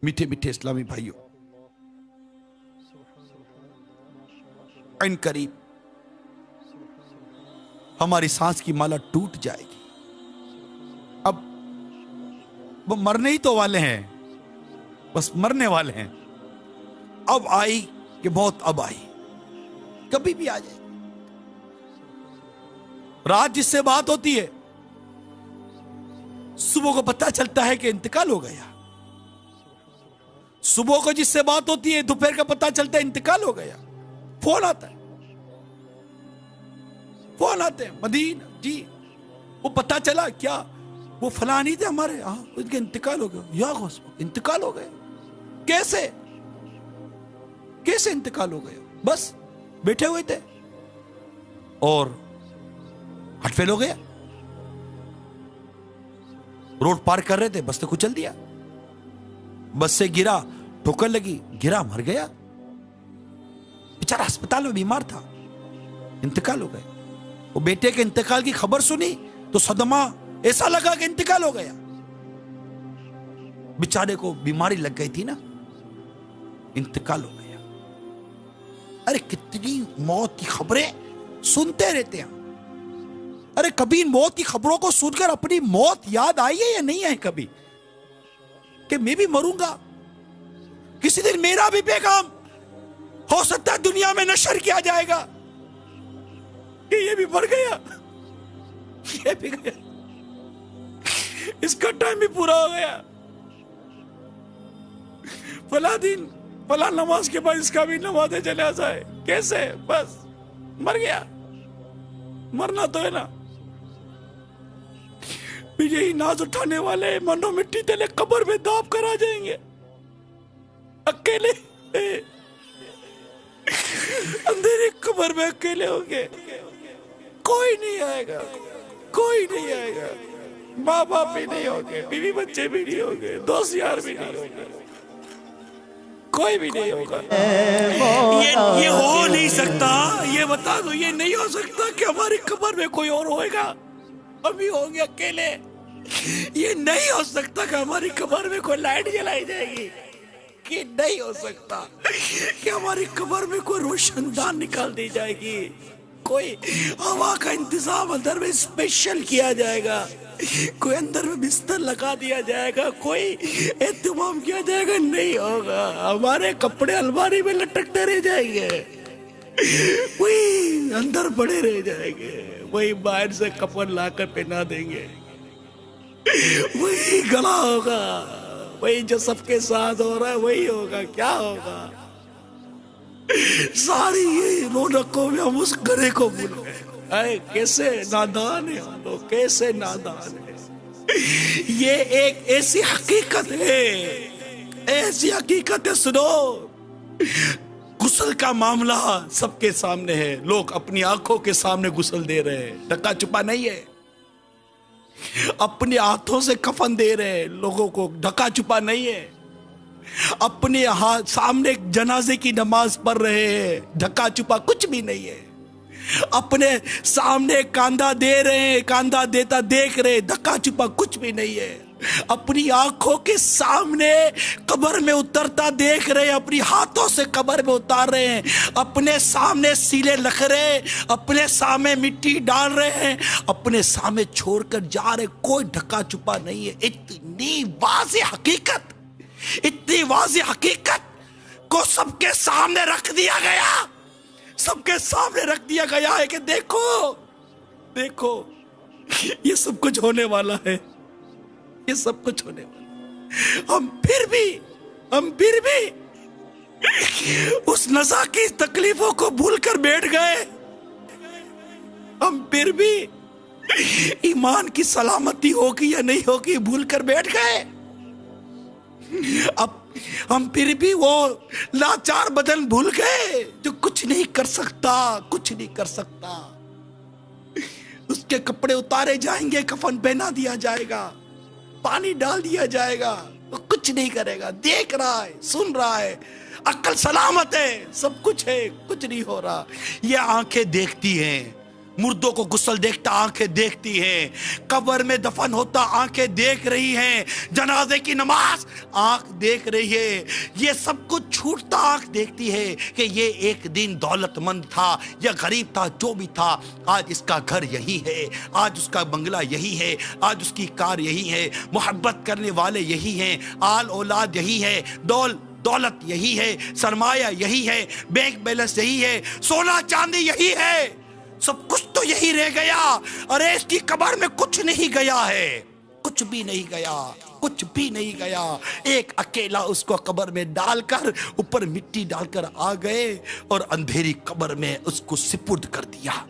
मीठे मीठे इस्लामी भाइयों, इन करीब हमारी सांस की माला टूट जाएगी। अब वो मरने ही तो वाले हैं, बस मरने वाले हैं। अब आई कि मौत अब आई, कभी भी आ जाए। रात जिससे बात होती है, सुबह को पता चलता है कि इंतकाल हो गया। सुबह को जिससे बात होती है, दोपहर का पता चलता है इंतकाल हो गया। फोन आता है, फोन आते हैं, मदीन जी वो पता चला क्या, वो फलां नहीं थे हमारे, हाँ उनके इंतकाल हो गया। या इंतकाल हो गया, कैसे कैसे इंतकाल हो गया? बस बैठे हुए थे और हार्ट फेल हो गया। रोड पार कर रहे थे, बस ने कुचल दिया, बस से गिरा, ठोकर लगी, गिरा, मर गया। बेचारा अस्पताल में बीमार था, इंतकाल हो गया। वो बेटे के इंतकाल की खबर सुनी तो सदमा ऐसा लगा कि इंतकाल हो गया। बेचारे को बीमारी लग गई थी ना, इंतकाल हो गया। अरे कितनी मौत की खबरें सुनते रहते हैं। अरे कभी इन मौत की खबरों को सुनकर अपनी मौत याद आई है या नहीं आई कभी, कि मैं भी मरूंगा, किसी दिन मेरा भी पैगाम हो सकता है दुनिया में नशर किया जाएगा कि ये भी मर गया, ये भी गया, इसका टाइम भी पूरा हो गया, फला दिन फला नमाज के बाद इसका भी नमाज़े चला जाए। कैसे? बस मर गया, मरना तो है ना। यही नाज उठाने वाले मनो मिट्टी तेले कब्र में दाब कर आ जाएंगे, अकेले अंधेरे कब्र में अकेले होंगे, कोई नहीं आएगा, कोई नहीं आएगा, माँ बाप भी नहीं होंगे, बीवी बच्चे भी नहीं होंगे, दोस्त यार भी नहीं होंगे, कोई भी नहीं होगा। ये हो नहीं सकता, ये बता दो, ये नहीं हो सकता कि हमारी कब्र में कोई और होएगा, हम ही होंगे अकेले। ये नहीं हो सकता कि हमारी कब्र में कोई लाइट जलाई जाएगी, कि नहीं हो सकता कि हमारी कब्र में कोई रोशनदान निकाल दी जाएगी, कोई हवा का इंतजाम अंदर में स्पेशल किया जाएगा, कोई अंदर में बिस्तर लगा दिया जाएगा, कोई एहतमाम किया जाएगा, नहीं होगा। हमारे कपड़े अलमारी में लटकते रह जाएंगे, वही अंदर पड़े रह जाएंगे, वही बाहर से कफन लाकर पहना देंगे, वही गला होगा, वही जो सबके साथ हो रहा है वही होगा। क्या होगा? सारी ये रौनकों में हम उस गले को भूल गए। अरे कैसे नादान है हम लोग, कैसे नादान है। ये एक ऐसी हकीकत है, ऐसी हकीकत है, सुनो, गुस्ल का मामला सबके सामने है, लोग अपनी आंखों के सामने गुस्ल दे रहे हैं, ढका छुपा नहीं है, अपने हाथों से कफन दे रहे हैं लोगों को, ढका छुपा नहीं है, अपने हाथ सामने जनाजे की नमाज पढ़ रहे हैं, ढका छुपा कुछ भी नहीं है, अपने सामने कांधा दे रहे हैं, कांधा देता देख रहे, ढका छुपा कुछ भी नहीं है, अपनी आंखों के सामने कब्र में उतरता देख रहे हैं, अपनी हाथों से कब्र में उतार रहे हैं, अपने सामने सीले लख रहे, अपने सामने मिट्टी डाल रहे हैं, अपने सामने छोड़कर जा रहे, कोई ढका छुपा नहीं है। इतनी वाज़ेह हकीकत, इतनी वाज़ेह हकीकत को सबके सामने रख दिया गया, सबके सामने रख दिया गया है कि देखो देखो ये सब कुछ होने वाला है, ये सब कुछ होने वाला। हम फिर भी उस नज़ा की तकलीफों को भूलकर बैठ गए, हम फिर भी ईमान की सलामती होगी या नहीं होगी भूलकर बैठ गए। अब हम फिर भी वो लाचार बदन भूल गए जो कुछ नहीं कर सकता, कुछ नहीं कर सकता। उसके कपड़े उतारे जाएंगे, कफन पहना दिया जाएगा, पानी डाल दिया जाएगा, वो कुछ नहीं करेगा, देख रहा है, सुन रहा है, अक्ल सलामत है, सब कुछ है, कुछ नहीं हो रहा। ये आंखें देखती हैं, मुर्दों को गुस्ल देखता आंखें देखती हैं, कब्र में दफन होता आंखें देख रही हैं, जनाजे की नमाज आंख देख रही है, ये सब कुछ छूटता आंख देखती है कि ये एक दिन दौलतमंद था या गरीब था, जो भी था, आज इसका घर यही है, आज उसका बंगला यही है, आज उसकी कार यही है, मोहब्बत करने वाले यही हैं, आल औलाद यही है, दौलत यही है, सरमाया यही है, बैंक बैलेंस यही है, सोना चांदी यही है, सब कुछ तो यही रह गया। अरे इसकी कब्र में कुछ नहीं गया है, कुछ भी नहीं गया, कुछ भी नहीं गया। एक अकेला उसको कब्र में डालकर ऊपर मिट्टी डालकर आ गए और अंधेरी कब्र में उसको सिपुर्द कर दिया।